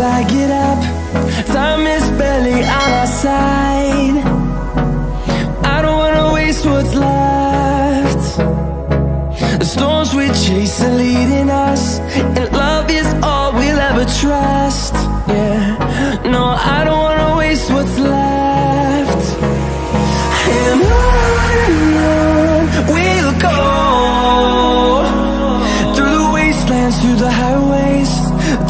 back it up. Time is barely on our side. I don't wanna waste what's left. The storms we chase are leading us, and love is all we'll ever trust. Yeah, no, I don't wanna waste what's left. And on we'll go, through the wastelands, through the highways,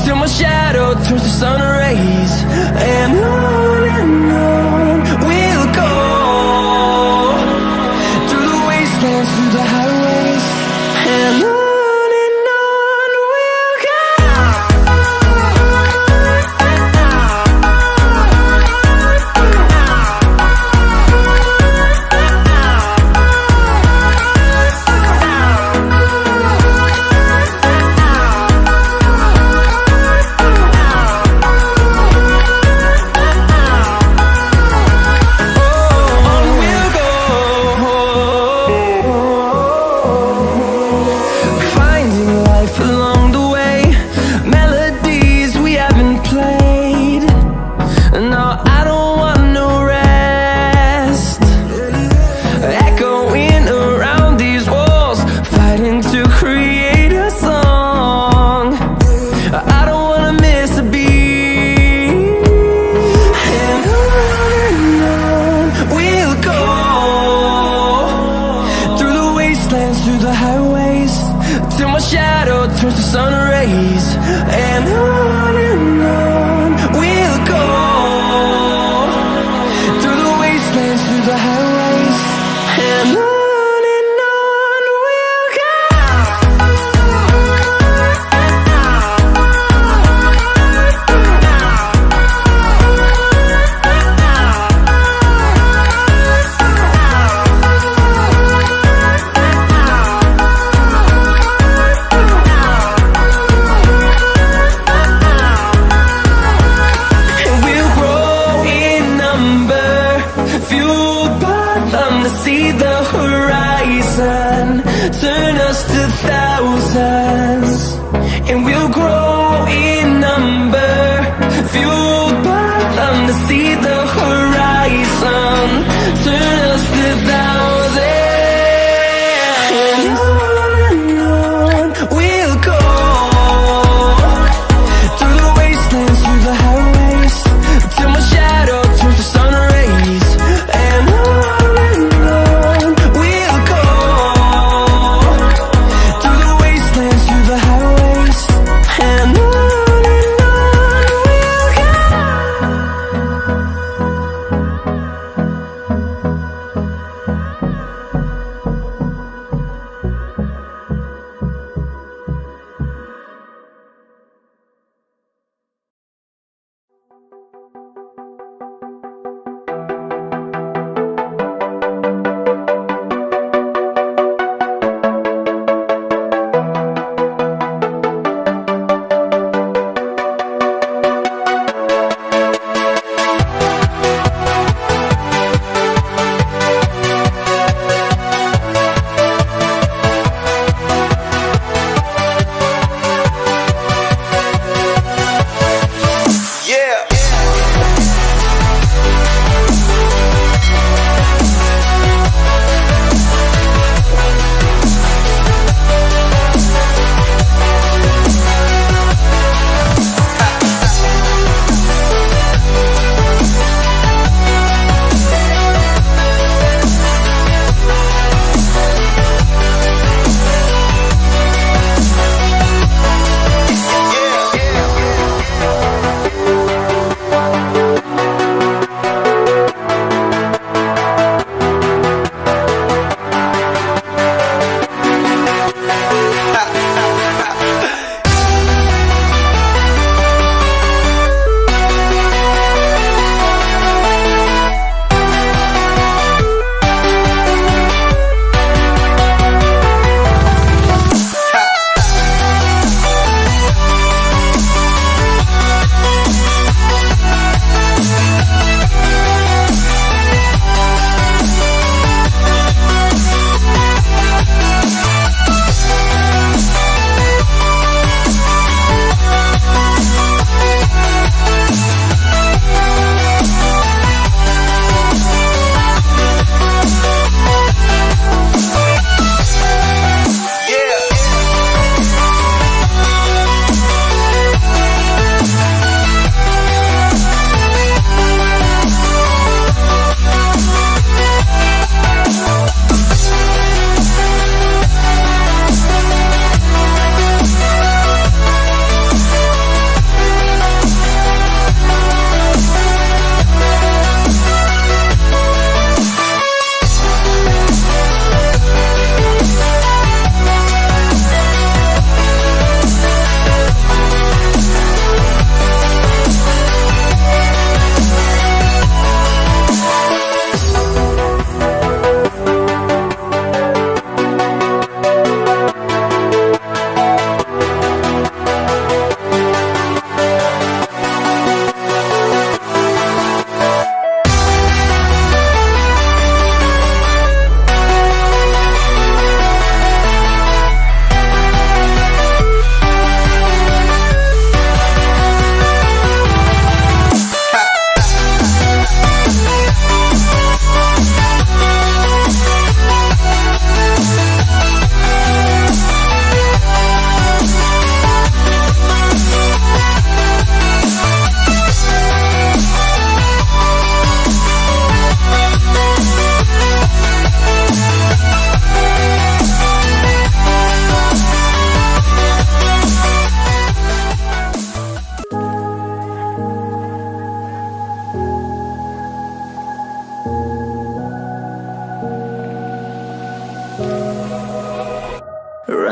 till my shadow turns to sun rays. And on we'll go, through the wastelands, through the highways, and on we'll go. Through the highways, till my shadow turns to sun rays. And on we'll go, through the wastelands, through the highways, and on we'll go. See the horizon, turn us to thousands, and we'll grow in number, fueled by them to see the horizon, turn us to thousands. And on we'll go, through the wastelands, through the highways, till my shadow turns to sun rays. And we'll go, through the wastelands, through the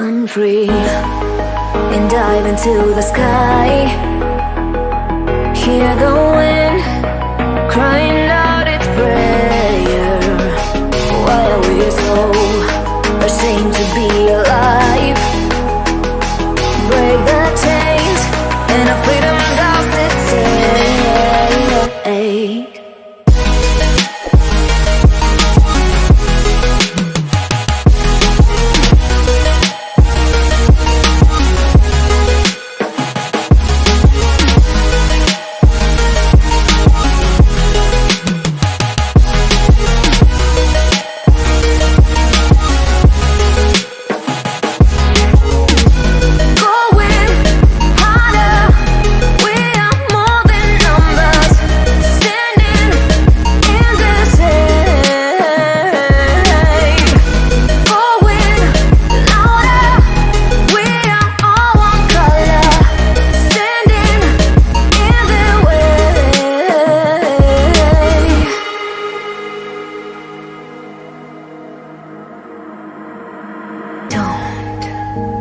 Run free and dive into the sky. Hear the wind crying out its prayer. Why are we so ashamed to be alive? Break the chains and our freedom's ours to take.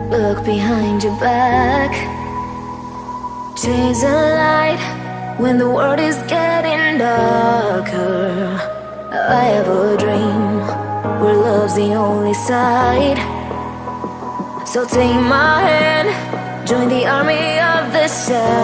Look behind your back. Chase a light when the world is getting darker. I have a dream where love's the only side. So take my hand, join the army of the shadows.